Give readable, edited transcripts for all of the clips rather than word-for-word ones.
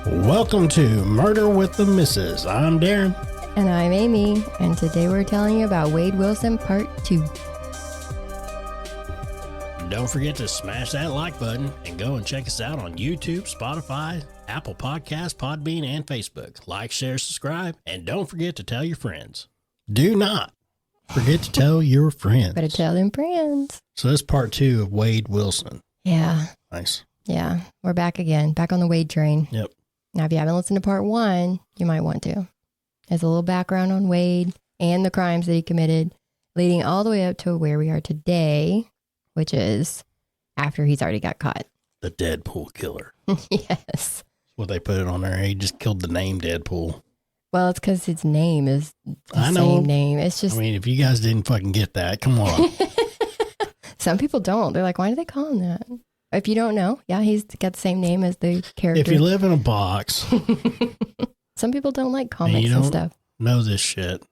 Welcome to Murder with the Missus. I'm Darren. And I'm Amy, and today we're telling you about Wade Wilson Part 2. Don't forget to smash that like button and go and check us out on YouTube, Spotify, Apple Podcasts, Podbean, and Facebook. Like, share, subscribe, and don't forget to tell your friends. Do not forget to tell your friends. Better tell them friends. So this is Part 2 of Wade Wilson. Yeah. Nice. Yeah. We're back again. Back on the Wade train. Yep. Now, if you haven't listened to Part 1, you might want to. There's a little background on Wade and the crimes that he committed, leading all the way up to where we are today, which is after he's already got caught. The Deadpool killer. Yes. What they put it on there. He just killed the name Deadpool. Well, it's because his name is the same name. It's just... I mean, if you guys didn't fucking get that, come on. Some people don't. They're like, why do they call him that? If you don't know, yeah, he's got the same name as the character. If you live in a box... Some people don't like comics and stuff. Know this shit.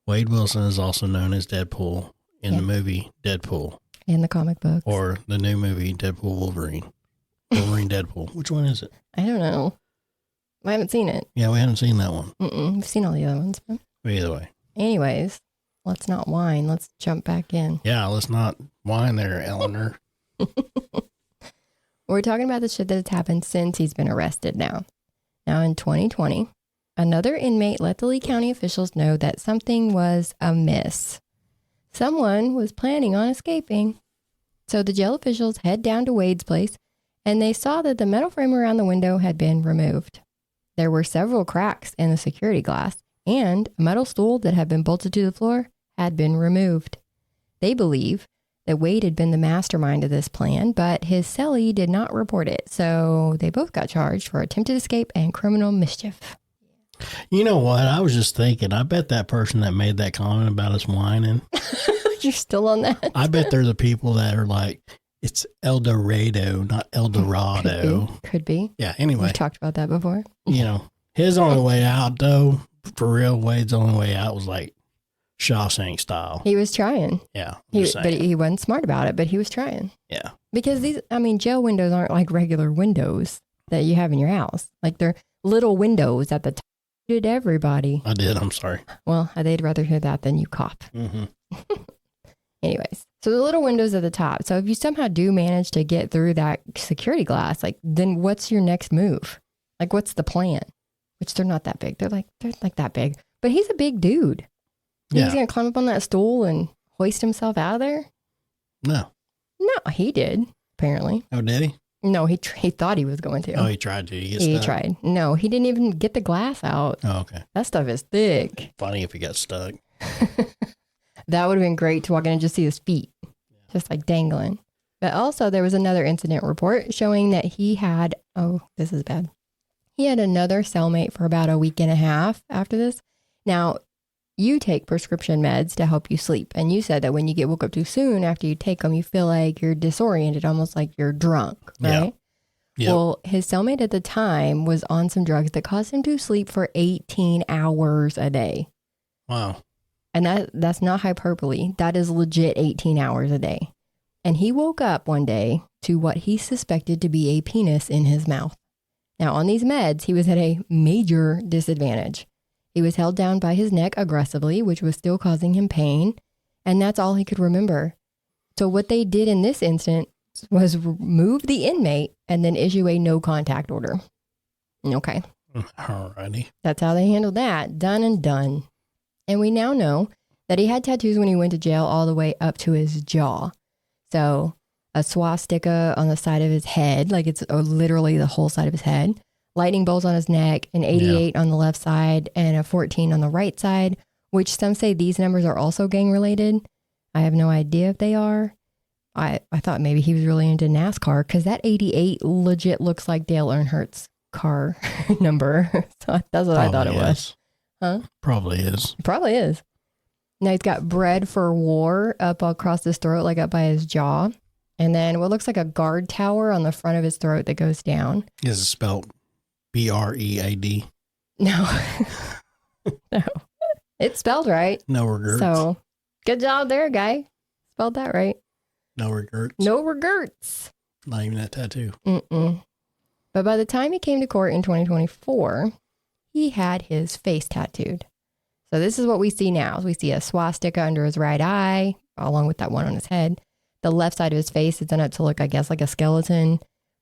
Wade Wilson is also known as Deadpool in the movie Deadpool. In the comic books. Or the new movie Deadpool Wolverine. Wolverine Deadpool. Which one is it? I don't know. I haven't seen it. Yeah, we haven't seen that one. We've seen all the other ones. But Either way. anyways, let's not whine. Let's jump back in. Yeah, let's not whine there, Eleanor. We're talking about the shit that has happened since he's been arrested now. Now in 2020, another inmate let the Lee County officials know that something was amiss. Someone was planning on escaping. So the jail officials head down to Wade's place, and they saw that the metal frame around the window had been removed. There were several cracks in the security glass, and a metal stool that had been bolted to the floor had been removed. They believe that Wade had been the mastermind of this plan, but his cellie did not report it, so they both got charged for attempted escape and criminal mischief. You know what? I was just thinking, I bet that person that made that comment about us whining, You're still on that? I bet they're the people that are like, it's El Dorado, not El Dorado. Could be. Yeah, anyway. We've talked about that before. You know, his only way out, though, for real, Wade's only way out was like Shawshank style. He was trying. Yeah. But he wasn't smart about it, but he was trying. Yeah. Because jail windows aren't like regular windows that you have in your house. Like they're little windows at the top. Did everybody? I did. I'm sorry. Well, they'd rather hear that than you cough. Mm-hmm. Anyways, so the little windows at the top. So if you somehow do manage to get through that security glass, like then what's your next move? Like what's the plan? Which they're not that big. They're like that big. But he's a big dude. Yeah. He's gonna climb up on that stool and hoist himself out of there? No. No, he did, apparently. Oh, did he? No, he thought he was going to. Oh, he tried to. He tried. No, he didn't even get the glass out. Oh, okay. That stuff is thick. Funny if he got stuck. That would have been great to walk in and just see his feet, just like dangling. But also there was another incident report showing that he had, this is bad. He had another cellmate for about a week and a half after this. Now, you take prescription meds to help you sleep. And you said that when you get woke up too soon after you take them, you feel like you're disoriented, almost like you're drunk, right? Yeah. Well, his cellmate at the time was on some drugs that caused him to sleep for 18 hours a day. Wow. And that's not hyperbole. That is legit 18 hours a day. And he woke up one day to what he suspected to be a penis in his mouth. Now, on these meds, he was at a major disadvantage. He was held down by his neck aggressively, which was still causing him pain. And that's all he could remember. So what they did in this instance was remove the inmate and then issue a no contact order. Okay. Alrighty. That's how they handled that. Done and done. And we now know that he had tattoos when he went to jail all the way up to his jaw. So a swastika on the side of his head, like it's literally the whole side of his head. Lightning bolts on his neck, an 88 on the left side, and a 14 on the right side, which some say these numbers are also gang related. I have no idea if they are. I thought maybe he was really into NASCAR because that 88 legit looks like Dale Earnhardt's car number. So that's what I thought it was. Huh? Probably is. Probably is. Now he's got bread for war up across his throat, like up by his jaw. And then what looks like a guard tower on the front of his throat that goes down. Is it spelled BREAD? No. No. It's spelled right. No regrets. So good job there, guy. Spelled that right. No regrets. No regrets. Not even that tattoo. Mm-mm. But by the time he came to court in 2024, he had his face tattooed. So this is what we see now. We see a swastika under his right eye, along with that one on his head. The left side of his face is done up to look, I guess, like a skeleton.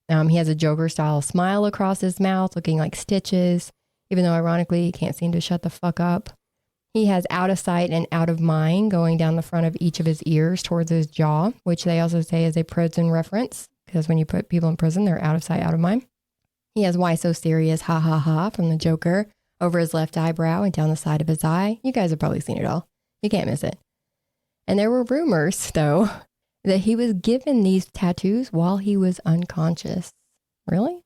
He has a Joker-style smile across his mouth, looking like stitches, even though, ironically, he can't seem to shut the fuck up. He has out of sight and out of mind going down the front of each of his ears towards his jaw, which they also say is a prison reference, because when you put people in prison, they're out of sight, out of mind. He has "Why so serious? Ha ha ha" from the Joker over his left eyebrow and down the side of his eye. You guys have probably seen it all. You can't miss it. And there were rumors, though, that he was given these tattoos while he was unconscious. Really?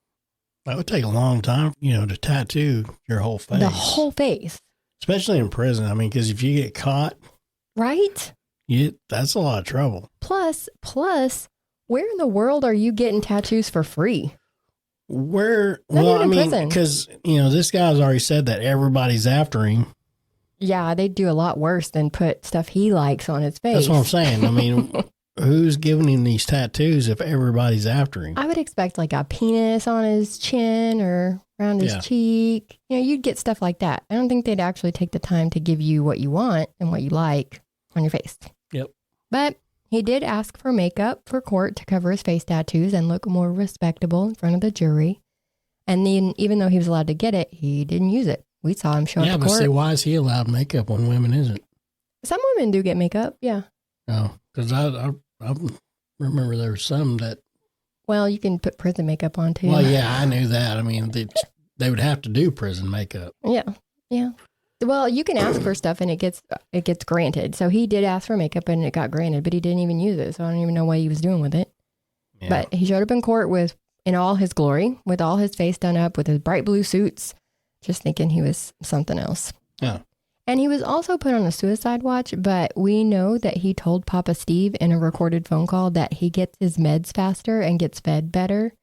That would take a long time, to tattoo your whole face. The whole face. Especially in prison. I mean, because if you get caught. Right? That's a lot of trouble. Plus, where in the world are you getting tattoos for free? Well, I mean, because, this guy's already said that everybody's after him. Yeah, they'd do a lot worse than put stuff he likes on his face. That's what I'm saying. I mean, who's giving him these tattoos if everybody's after him? I would expect like a penis on his chin or around his cheek. You'd get stuff like that. I don't think they'd actually take the time to give you what you want and what you like on your face. Yep. But he did ask for makeup for court to cover his face tattoos and look more respectable in front of the jury. And then even though he was allowed to get it, he didn't use it. We saw him show up to court. Yeah, but see, why is he allowed makeup when women isn't? Some women do get makeup, yeah. Oh, because I remember there was some that... Well, you can put prison makeup on too. Well, yeah, I knew that. I mean, they would have to do prison makeup. Yeah. Well, you can ask for stuff and it gets granted. So he did ask for makeup and it got granted, but he didn't even use it. So I don't even know what he was doing with it. Yeah. But he showed up in court in all his glory, with all his face done up, with his bright blue suits, just thinking he was something else. Yeah. And he was also put on a suicide watch, but we know that he told Papa Steve in a recorded phone call that he gets his meds faster and gets fed better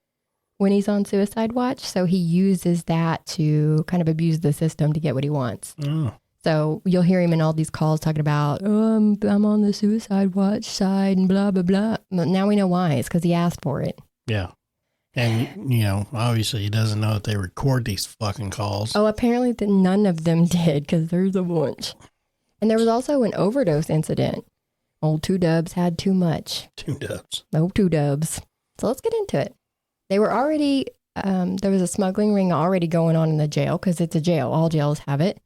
when he's on suicide watch. So he uses that to kind of abuse the system to get what he wants. Oh. So you'll hear him in all these calls talking about, I'm on the suicide watch side and blah, blah, blah. But now we know why. It's because he asked for it. Yeah. And, obviously he doesn't know that they record these fucking calls. Oh, apparently none of them did, because there's a bunch. And there was also an overdose incident. Old Two Dubs had too much. Two Dubs. No Two Dubs. So let's get into it. They were already, there was a smuggling ring already going on in the jail, because it's a jail. All jails have it.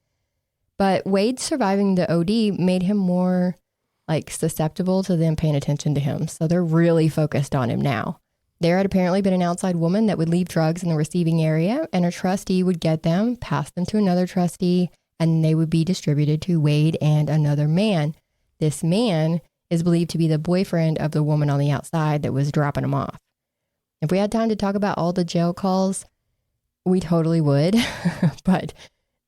But Wade surviving the OD made him more susceptible to them paying attention to him. So they're really focused on him now. There had apparently been an outside woman that would leave drugs in the receiving area, and a trustee would get them, pass them to another trustee, and they would be distributed to Wade and another man. This man is believed to be the boyfriend of the woman on the outside that was dropping them off. If we had time to talk about all the jail calls, we totally would, but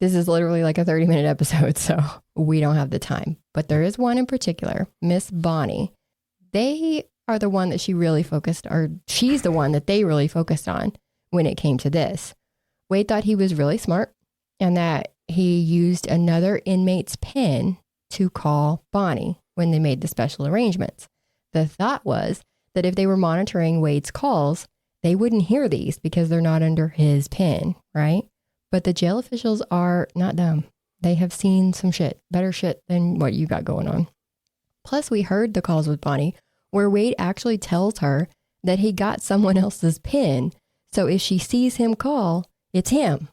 this is literally like a 30-minute episode, so we don't have the time. But there is one in particular, Miss Bonnie. They are the one that she's the one that they really focused on when it came to this. Wade thought he was really smart and that he used another inmate's pen to call Bonnie when they made the special arrangements. The thought was that if they were monitoring Wade's calls, they wouldn't hear these because they're not under his pen, right? But the jail officials are not dumb. They have seen some shit, better shit than what you got going on. Plus, we heard the calls with Bonnie where Wade actually tells her that he got someone else's pin. So if she sees him call, it's him.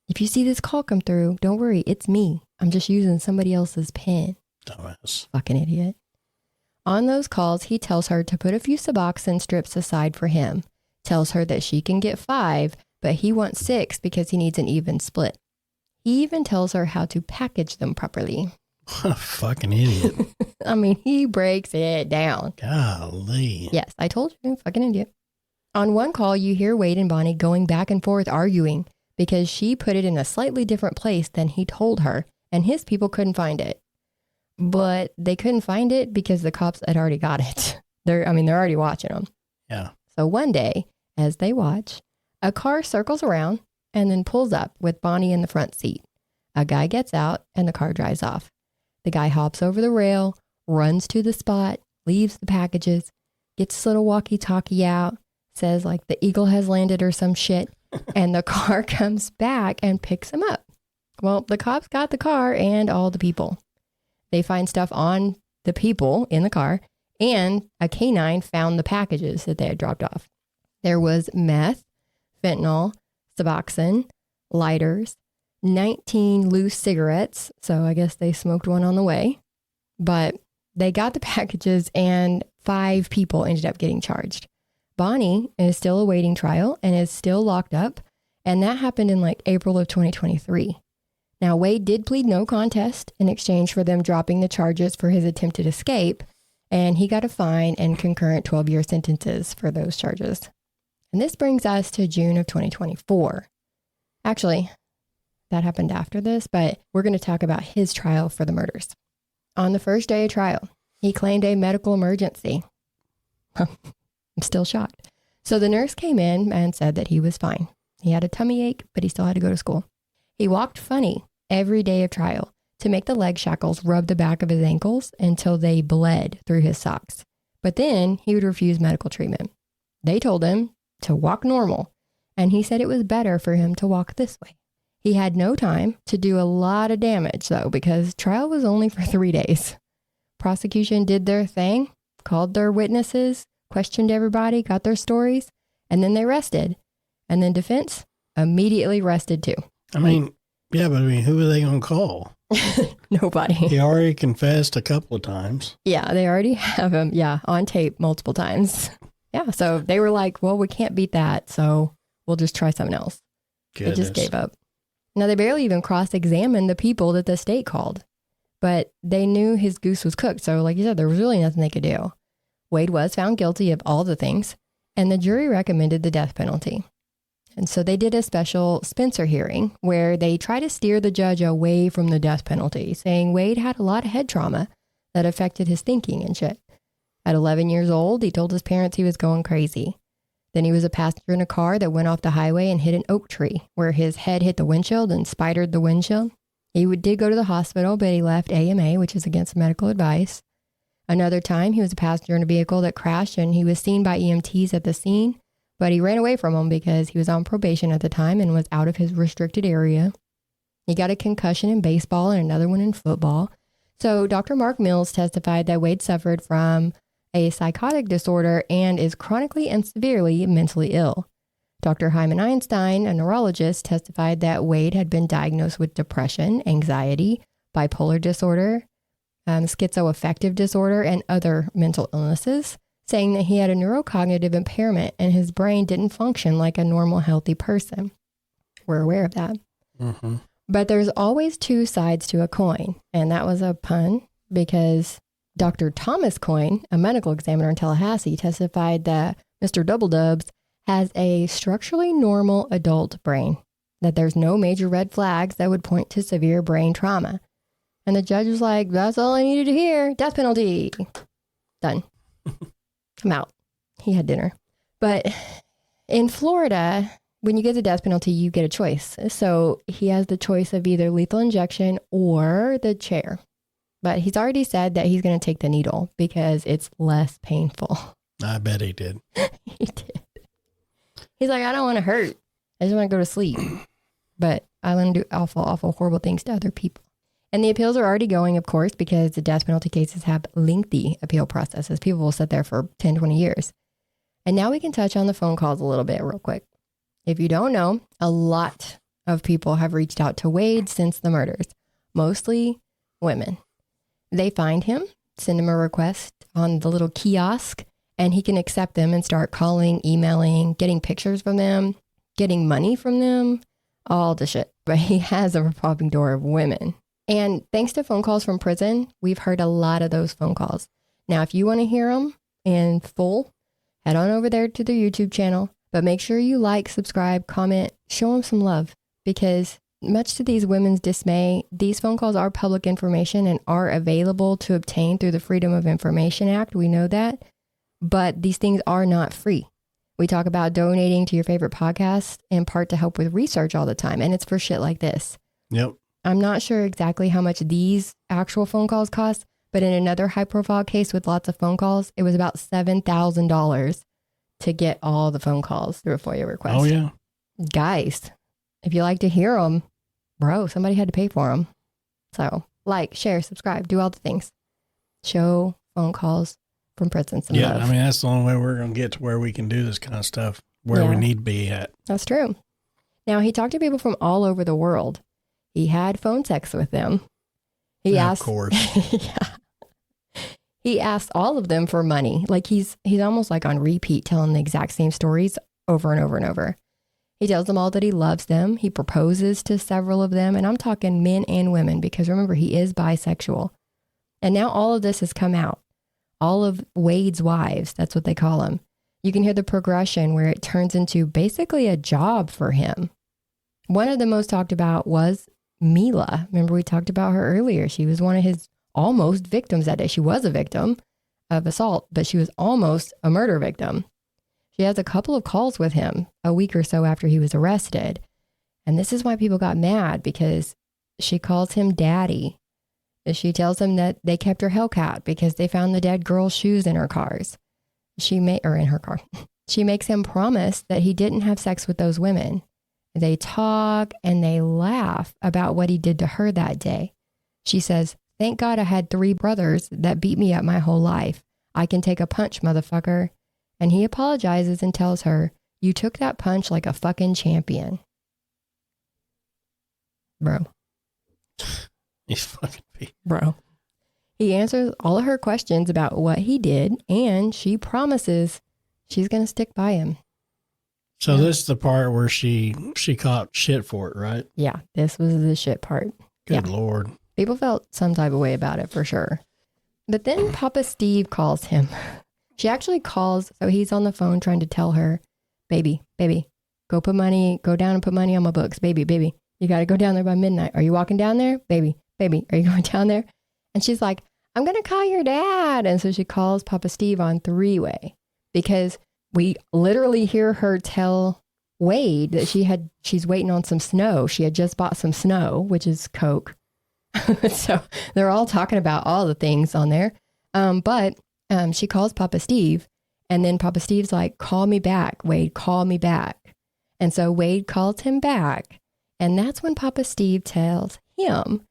If you see this call come through, don't worry, it's me. I'm just using somebody else's pin. Dumbass. Fucking idiot. On those calls, he tells her to put a few Suboxone strips aside for him. Tells her that she can get 5, but he wants 6 because he needs an even split. He even tells her how to package them properly. What a fucking idiot. I mean, he breaks it down. Golly. Yes, I told you, fucking idiot. On one call, you hear Wade and Bonnie going back and forth arguing because she put it in a slightly different place than he told her, and his people couldn't find it. But they couldn't find it because the cops had already got it. They're already watching them. Yeah. So one day, as they watch, a car circles around and then pulls up with Bonnie in the front seat. A guy gets out and the car drives off. The guy hops over the rail, runs to the spot, leaves the packages, gets his little walkie-talkie out, says the eagle has landed or some shit, and the car comes back and picks him up. Well, the cops got the car and all the people. They find stuff on the people in the car, and a canine found the packages that they had dropped off. There was meth, fentanyl, Suboxone, lighters, 19 loose cigarettes. So I guess they smoked one on the way. But they got the packages and 5 people ended up getting charged. Bonnie is still awaiting trial and is still locked up. And that happened in like April of 2023. Now, Wade did plead no contest in exchange for them dropping the charges for his attempted escape. And he got a fine and concurrent 12-year sentences for those charges. And this brings us to June of 2024. Actually, that happened after this, but we're going to talk about his trial for the murders. On the first day of trial, he claimed a medical emergency. I'm still shocked. So the nurse came in and said that he was fine. He had a tummy ache, but he still had to go to school. He walked funny every day of trial to make the leg shackles rub the back of his ankles until they bled through his socks. But then he would refuse medical treatment. They told him to walk normal, and he said it was better for him to walk this way. He had no time to do a lot of damage, though, because trial was only for 3 days. Prosecution did their thing, called their witnesses, questioned everybody, got their stories, and then they rested. And then defense immediately rested too. I mean, yeah, but who are they going to call? Nobody. He already confessed a couple of times. Yeah, they already have him, on tape multiple times. Yeah, so they were like, well, we can't beat that, so we'll just try something else. Goodness. They just gave up. Now, they barely even cross-examined the people that the state called, but they knew his goose was cooked. So like you said, there was really nothing they could do. Wade was found guilty of all the things, and the jury recommended the death penalty. And so they did a special Spencer hearing where they try to steer the judge away from the death penalty, saying Wade had a lot of head trauma that affected his thinking and shit. At 11 years old, he told his parents he was going crazy. Then he was a passenger in a car that went off the highway and hit an oak tree where his head hit the windshield and spidered the windshield. He did go to the hospital, but he left AMA, which is against medical advice. Another time, he was a passenger in a vehicle that crashed and he was seen by EMTs at the scene, but he ran away from them because he was on probation at the time and was out of his restricted area. He got a concussion in baseball and another one in football. So Dr. Mark Mills testified that Wade suffered from a psychotic disorder and is chronically and severely mentally ill. Dr. Hyman Einstein, a neurologist, testified that Wade had been diagnosed with depression, anxiety, bipolar disorder, schizoaffective disorder, and other mental illnesses, saying that he had a neurocognitive impairment and his brain didn't function like a normal, healthy person. We're aware of that. Mm-hmm. But there's always 2 sides to a coin, and that was a pun because Dr. Thomas Coyne, a medical examiner in Tallahassee, testified that Mr. Double Dubs has a structurally normal adult brain, that there's no major red flags that would point to severe brain trauma. And the judge was like, that's all I needed to hear. Death penalty. Done. I'm out. He had dinner. But in Florida, when you get the death penalty, you get a choice. So he has the choice of either lethal injection or the chair. But he's already said that he's going to take the needle because it's less painful. I bet he did. He did. He's like, I don't want to hurt. I just want to go to sleep. But I want to do awful, awful, horrible things to other people. And the appeals are already going, of course, because the death penalty cases have lengthy appeal processes. People will sit there for 10, 20 years. And now we can touch on the phone calls a little bit real quick. If you don't know, a lot of people have reached out to Wade since the murders, mostly women. They find him, send him a request on the little kiosk, and he can accept them and start calling, emailing, getting pictures from them, getting money from them, all the shit. But he has a revolving door of women. And thanks to phone calls from prison, we've heard a lot of those phone calls. Now, if you want to hear them in full, head on over there to the YouTube channel. But make sure you like, subscribe, comment, show them some love. Because much to these women's dismay, these phone calls are public information and are available to obtain through the Freedom of Information Act. We know that. But these things are not free. We talk about donating to your favorite podcast in part to help with research all the time. And it's for shit like this. Yep. I'm not sure exactly how much these actual phone calls cost, but in another high profile case with lots of phone calls, it was about $7,000 to get all the phone calls through a FOIA request. Oh, yeah. Guys, if you like to hear them, bro, somebody had to pay for them. So like, share, subscribe, do all the things. Show phone calls from prison some love. I mean, that's the only way we're going to get to where we can do this kind of stuff, where we need to be at. That's true. Now, he talked to people from all over the world. He had phone sex with them. He asked, of course. Yeah. He asked all of them for money. Like he's almost like on repeat, telling the exact same stories over and over and over. He tells them all that he loves them. He proposes to several of them. And I'm talking men and women, because remember, he is bisexual. And now all of this has come out. All of Wade's wives, that's what they call them. You can hear the progression where it turns into basically a job for him. One of the most talked about was Mila. Remember, we talked about her earlier. She was one of his almost victims that day. She was a victim of assault, but she was almost a murder victim. She has a couple of calls with him a week or so after he was arrested. And this is why people got mad, because she calls him daddy. She tells him that they kept her Hellcat because they found the dead girl's shoes in her cars. In her car. She makes him promise that he didn't have sex with those women. They talk and they laugh about what he did to her that day. She says, "Thank God I had 3 brothers that beat me up my whole life. I can take a punch, motherfucker." And he apologizes and tells her, "You took that punch like a fucking champion." Bro. He's fucking beat. Bro. He answers all of her questions about what he did, and she promises she's going to stick by him. So this is the part where she caught shit for it, right? Yeah, this was the shit part. Good Lord. People felt some type of way about it for sure. But then Papa Steve calls him. She actually calls, so he's on the phone trying to tell her, baby, go down and put money on my books. Baby, you got to go down there by midnight. Are you walking down there? Baby, are you going down there? And she's like, I'm going to call your dad. And so she calls Papa Steve on 3-way, because we literally hear her tell Wade that she's waiting on some snow. She had just bought some snow, which is Coke. So they're all talking about all the things on there. But she calls Papa Steve, and then Papa Steve's like, "Call me back, Wade, call me back." And so Wade calls him back. And that's when Papa Steve tells him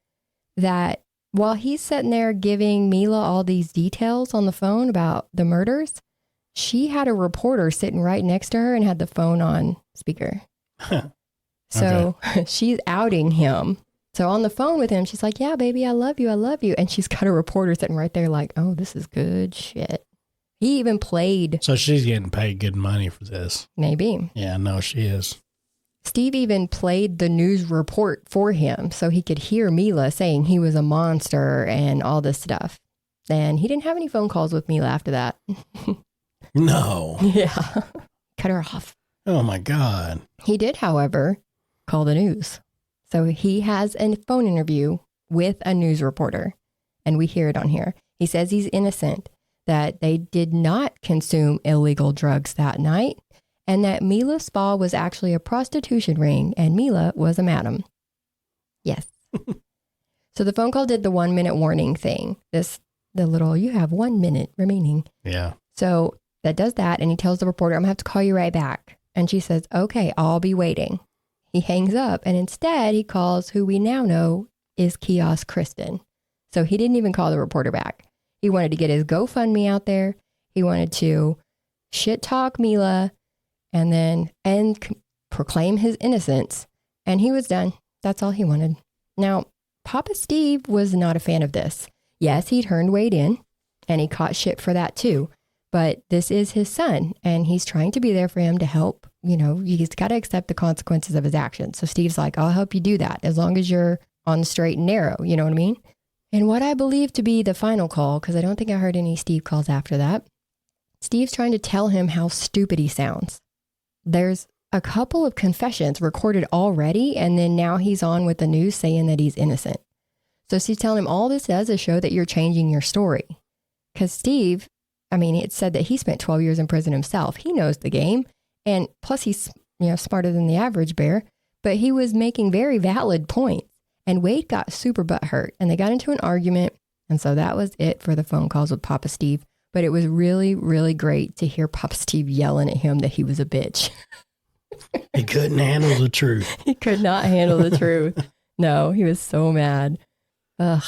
that while he's sitting there giving Mila all these details on the phone about the murders, she had a reporter sitting right next to her and had the phone on speaker. So she's outing him. So on the phone with him, she's like, "Yeah, baby, I love you. And she's got a reporter sitting right there like, oh, this is good shit. He even played. So she's getting paid good money for this. Maybe. Yeah, no, she is. Steve even played the news report for him so he could hear Mila saying he was a monster and all this stuff. And he didn't have any phone calls with Mila after that. No. Yeah. Cut her off. Oh my God. He did, however, call the news. So he has a phone interview with a news reporter, and we hear it on here. He says he's innocent, that they did not consume illegal drugs that night, and that Mila's spa was actually a prostitution ring, and Mila was a madam. Yes. So the phone call did the 1-minute warning thing. You have 1 minute remaining. Yeah. So that does that, and he tells the reporter, "I'm going to have to call you right back." And she says, "Okay, I'll be waiting." He hangs up, and instead he calls who we now know is Kiosk Kristen. So he didn't even call the reporter back. He wanted to get his GoFundMe out there. He wanted to shit talk Mila and proclaim his innocence. And he was done. That's all he wanted. Now, Papa Steve was not a fan of this. Yes, he turned Wade in, and he caught shit for that too. But this is his son, and he's trying to be there for him to help. He's got to accept the consequences of his actions. So Steve's like, "I'll help you do that as long as you're on the straight and narrow." You know what I mean? And what I believe to be the final call, because I don't think I heard any Steve calls after that, Steve's trying to tell him how stupid he sounds. There's a couple of confessions recorded already, and then now he's on with the news saying that he's innocent. So Steve's telling him all this does is show that you're changing your story. Because Steve, it said that he spent 12 years in prison himself. He knows the game. And plus he's, smarter than the average bear, but he was making very valid points. And Wade got super butthurt, and they got into an argument. And so that was it for the phone calls with Papa Steve. But it was really, really great to hear Papa Steve yelling at him that he was a bitch. He couldn't handle the truth. He could not handle the truth. No, he was so mad. Ugh.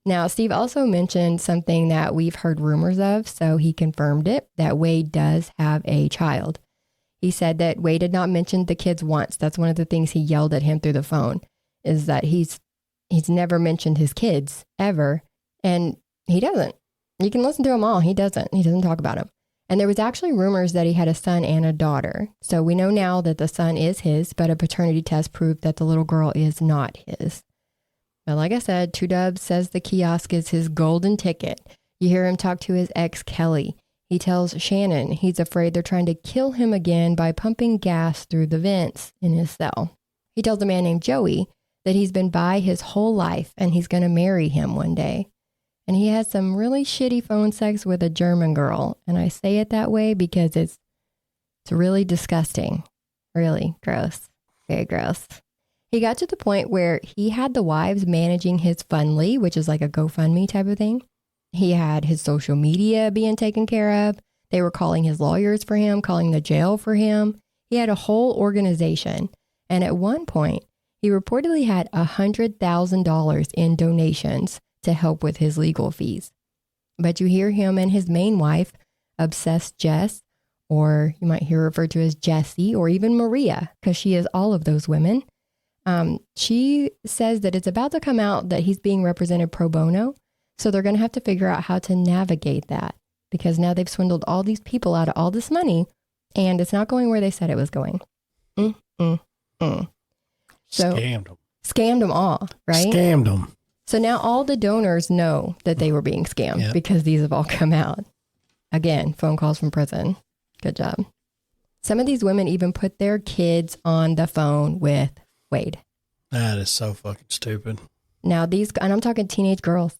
Now, Steve also mentioned something that we've heard rumors of, so he confirmed it, that Wade does have a child. He said that Wade had not mentioned the kids once. That's one of the things he yelled at him through the phone, is that he's never mentioned his kids ever, and he doesn't. You can listen to them all. He doesn't talk about them. And there was actually rumors that he had a son and a daughter. So we know now that the son is his, but a paternity test proved that the little girl is not his. But like I said, 2Dubs says the kiosk is his golden ticket. You hear him talk to his ex, Kelly. He tells Shannon he's afraid they're trying to kill him again by pumping gas through the vents in his cell. He tells a man named Joey that he's been bi his whole life and he's going to marry him one day. And he has some really shitty phone sex with a German girl. And I say it that way because it's really disgusting. Really gross. Very gross. He got to the point where he had the wives managing his Fundly, which is like a GoFundMe type of thing. He had his social media being taken care of. They were calling his lawyers for him, calling the jail for him. He had a whole organization. And at one point, he reportedly had $100,000 in donations to help with his legal fees. But you hear him and his main wife, Obsessed Jess, or you might hear referred to as Jessie, or even Maria, because she is all of those women. She says that it's about to come out that he's being represented pro bono. So they're going to have to figure out how to navigate that, because now they've swindled all these people out of all this money and it's not going where they said it was going. So Scammed them all, right? Scammed them. So now all the donors know that they were being scammed because these have all come out. Again, phone calls from prison. Good job. Some of these women even put their kids on the phone with Wade. That is so fucking stupid. Now and I'm talking teenage girls.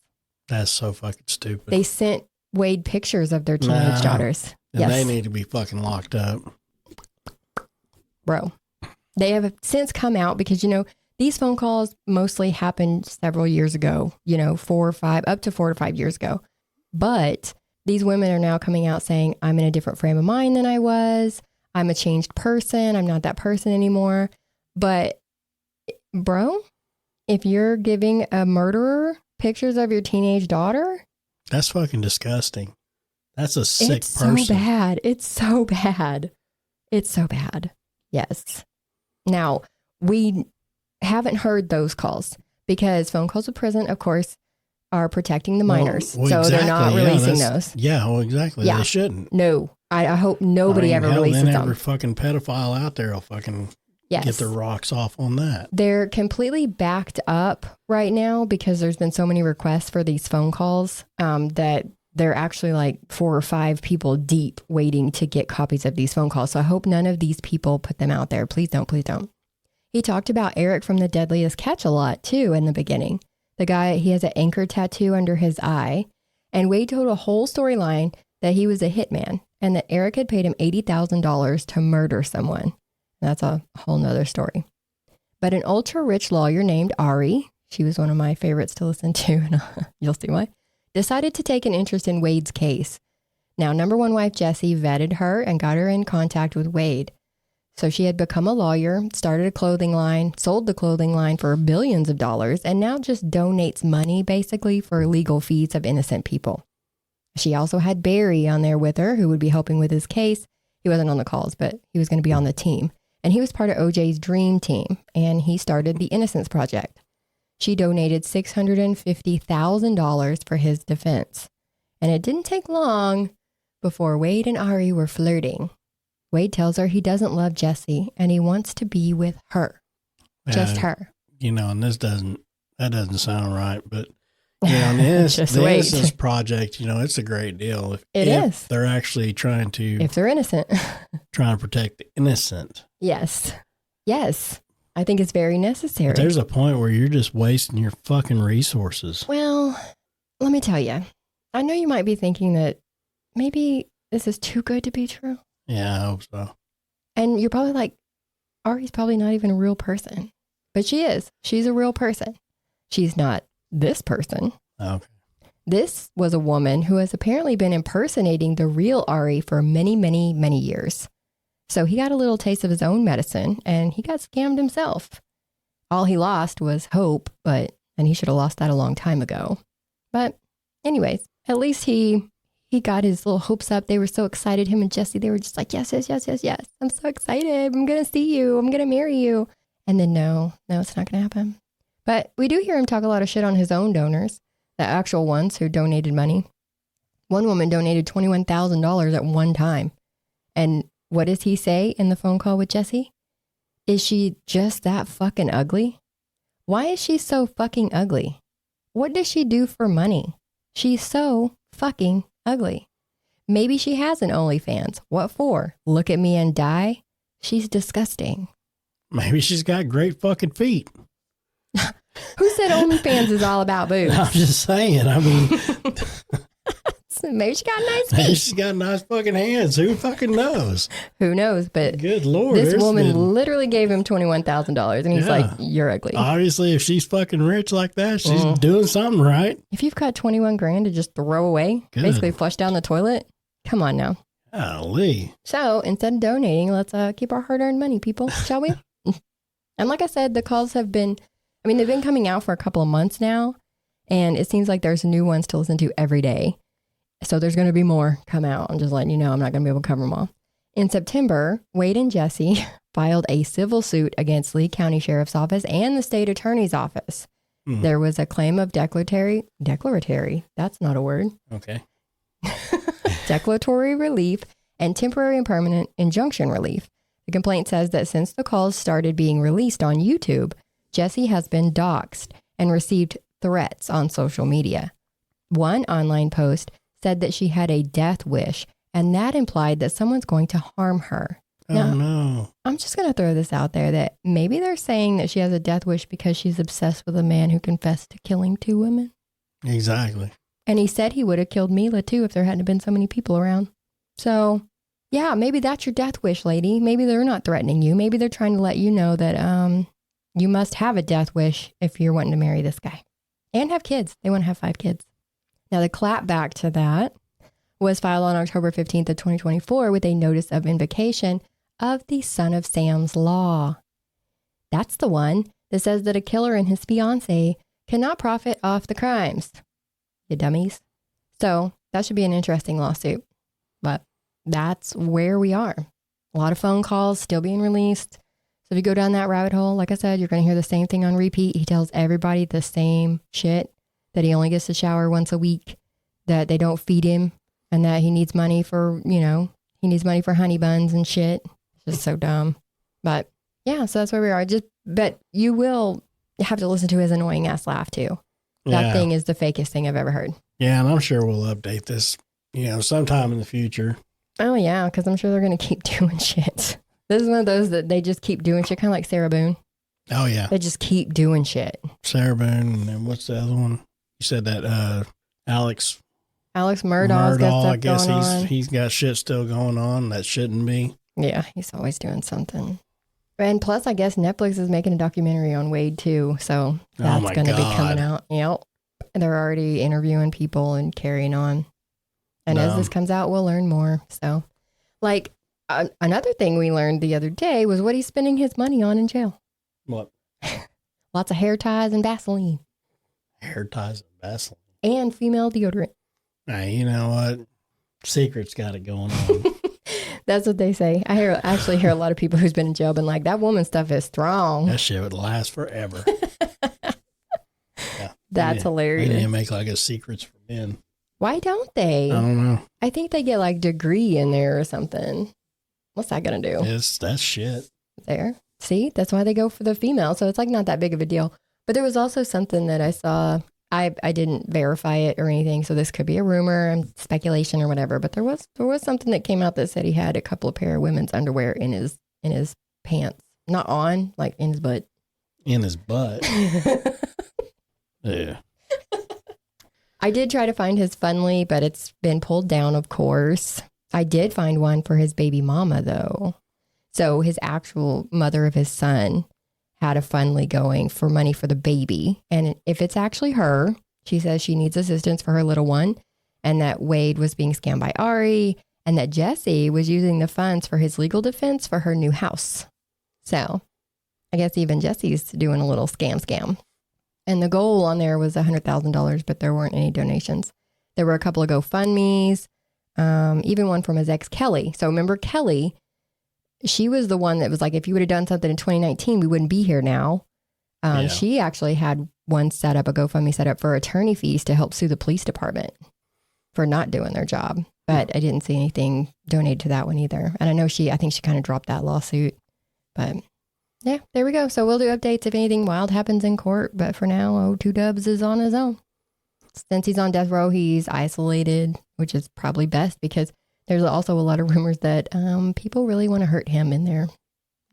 That's so fucking stupid. They sent Wade pictures of their teenage daughters. And they need to be fucking locked up. Bro, they have since come out because, these phone calls mostly happened several years ago, 4 to 5 years ago. But these women are now coming out saying, I'm in a different frame of mind than I was. I'm a changed person. I'm not that person anymore. But bro, if you're giving a murderer pictures of your teenage daughter, that's fucking disgusting. That's a sick person. It's so bad. It's so bad. It's so bad. Yes. Now, we haven't heard those calls because phone calls with prison, of course, are protecting the minors. So exactly. They're not releasing those. Yeah, well, exactly. Yeah. They shouldn't. No. I hope nobody ever releases them. Every fucking pedophile out there will fucking get their rocks off on that. They're completely backed up right now because there's been so many requests for these phone calls that they're actually like 4 or 5 people deep waiting to get copies of these phone calls. So I hope none of these people put them out there. Please don't. Please don't. He talked about Eric from The Deadliest Catch a lot too in the beginning. The guy, he has an anchor tattoo under his eye. And Wade told a whole storyline that he was a hitman and that Eric had paid him $80,000 to murder someone. That's a whole nother story. But an ultra rich lawyer named Ari, she was one of my favorites to listen to, and you'll see why, decided to take an interest in Wade's case. Now, number one wife Jessie vetted her and got her in contact with Wade. So she had become a lawyer, started a clothing line, sold the clothing line for billions of dollars, and now just donates money basically for legal fees of innocent people. She also had Barry on there with her, who would be helping with his case. He wasn't on the calls, but he was going to be on the team. And he was part of OJ's dream team, and he started the Innocence Project. She donated $650,000 for his defense. And it didn't take long before Wade and Ari were flirting. Wade tells her he doesn't love Jessie and he wants to be with her. Just her. And that doesn't sound right, but the Innocence Project, it's a great deal. If they're actually trying to... If they're innocent. Trying to protect the innocent. Yes. Yes. I think it's very necessary. But there's a point where you're just wasting your fucking resources. Well, let me tell you. I know you might be thinking that maybe this is too good to be true. Yeah, I hope so. And you're probably like, Ari's probably not even a real person. But she is. She's a real person. She's not this person. Okay. This was a woman who has apparently been impersonating the real Ari for many, many, many years. So he got a little taste of his own medicine and he got scammed himself. All he lost was hope, and he should have lost that a long time ago. But anyways, at least he got his little hopes up. They were so excited. Him and Jesse, they were just like, yes, yes, yes, yes, yes. I'm so excited. I'm going to see you. I'm going to marry you. And then no, it's not going to happen. But we do hear him talk a lot of shit on his own donors, the actual ones who donated money. One woman donated $21,000 at one time. And what does he say in the phone call with Jesse? Is she just that fucking ugly? Why is she so fucking ugly? What does she do for money? She's so fucking ugly. Maybe she has an OnlyFans. What for? Look at me and die? She's disgusting. Maybe she's got great fucking feet. Who said OnlyFans is all about boobs? I'm just saying. I mean, maybe she got nice maybe feet. she's got nice fucking hands. Who fucking knows? Who knows? But good Lord, this woman literally gave him $21,000 and he's like, you're ugly. Obviously, if she's fucking rich like that, she's doing something right. If you've got 21 grand to just throw away, basically flush down the toilet, come on now. Golly. So instead of donating, let's keep our hard-earned money, people, shall we? And like I said, the calls have been, they've been coming out for a couple of months now, and it seems like there's new ones to listen to every day. So there's going to be more come out. I'm just letting you know, I'm not going to be able to cover them all. In September, Wade and Jesse filed a civil suit against Lee County Sheriff's Office and the state attorney's office. There was a claim of declaratory, that's not a word. Okay. Declaratory relief and temporary and permanent injunction relief. The complaint says that since the calls started being released on YouTube, Jesse has been doxxed and received threats on social media. One online post said that she had a death wish, and that implied that someone's going to harm her. Now, no. I'm just going to throw this out there that maybe they're saying that she has a death wish because she's obsessed with a man who confessed to killing 2 women. Exactly. And he said he would have killed Mila too if there hadn't been so many people around. So, yeah, maybe that's your death wish, lady. Maybe they're not threatening you. Maybe they're trying to let you know that you must have a death wish if you're wanting to marry this guy. And have kids. They want to have 5 kids. Now, the clapback to that was filed on October 15th of 2024 with a notice of invocation of the Son of Sam's Law. That's the one that says that a killer and his fiancée cannot profit off the crimes. You dummies. So that should be an interesting lawsuit. But that's where we are. A lot of phone calls still being released. So if you go down that rabbit hole, like I said, you're going to hear the same thing on repeat. He tells everybody the same shit, that he only gets to shower once a week, that they don't feed him, and that he needs money for, he needs money for honey buns and shit. It's just so dumb. But yeah, so that's where we are. But you will have to listen to his annoying ass laugh too. That thing is the fakest thing I've ever heard. Yeah, and I'm sure we'll update this, sometime in the future. Oh yeah, because I'm sure they're going to keep doing shit. This is one of those that they just keep doing shit, kind of like Sarah Boone. Oh yeah. They just keep doing shit. Sarah Boone, and what's the other one? You said that Alex Murdaugh's got stuff I guess going on. he's got shit still going on that shouldn't be. Yeah, he's always doing something. And plus, I guess Netflix is making a documentary on Wade too, so that's going to be coming out. Yep. They're already interviewing people and carrying on. And as this comes out, we'll learn more. So, another thing we learned the other day was what he's spending his money on in jail. What? Lots of hair ties and Vaseline. Hair ties and Vaseline. And female deodorant. Now, you know what? Secret's got it going on. That's what they say. I actually hear a lot of people who's been in jail been like, that woman's stuff is strong. That shit would last forever. Yeah. That's hilarious. They need to make like a secrets for men. Why don't they? I don't know. I think they get like degree in there or something. What's that going to do? That's shit. There. See, that's why they go for the female. So it's like not that big of a deal. But there was also something that I saw. I didn't verify it or anything. So this could be a rumor and speculation or whatever. But there was something that came out that said he had a couple of pair of women's underwear in his pants. Not on, like in his butt. In his butt. Yeah. I did try to find his Funly, but it's been pulled down, of course. I did find one for his baby mama, though. So his actual mother of his son had a Funly going for money for the baby. And if it's actually her, she says she needs assistance for her little one and that Wade was being scammed by Ari and that Jesse was using the funds for his legal defense for her new house. So I guess even Jesse's doing a little scam. And the goal on there was $100,000, but there weren't any donations. There were a couple of GoFundMes, even one from his ex, Kelly. So remember Kelly, she was the one that was like, if you would have done something in 2019, we wouldn't be here now. She actually had one set up, a GoFundMe set up for attorney fees to help sue the police department for not doing their job. But I didn't see anything donated to that one either. And I think she kind of dropped that lawsuit. But yeah, there we go. So we'll do updates if anything wild happens in court. But for now, 2 Dubs is on his own. Since he's on death row, he's isolated, which is probably best because there's also a lot of rumors that people really want to hurt him in there.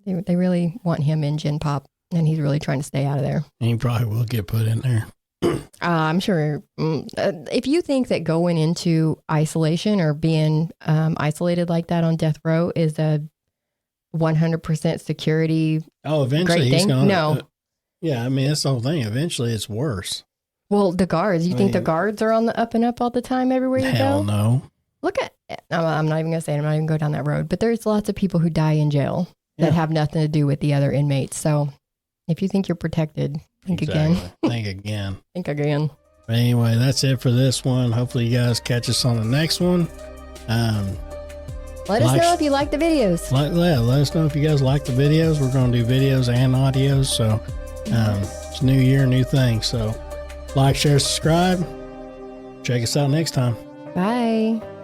They really want him in Gen Pop, and he's really trying to stay out of there. And he probably will get put in there. I'm sure. If you think that going into isolation or being isolated like that on death row is a 100% security, eventually he's going to. No. Yeah, I mean, that's the whole thing. Eventually it's worse. Well, the guards, you think the guards are on the up and up all the time everywhere you go? Hell no. Look at, I'm not even going to say it. I'm not even going to go down that road, but there's lots of people who die in jail that have nothing to do with the other inmates. So if you think you're protected, think again. Think again. Think again. But anyway, that's it for this one. Hopefully you guys catch us on the next one. Let us know if you like the videos. Let us know if you guys like the videos. We're going to do videos and audios. So it's new year, new thing. So like, share, subscribe. Check us out next time. Bye.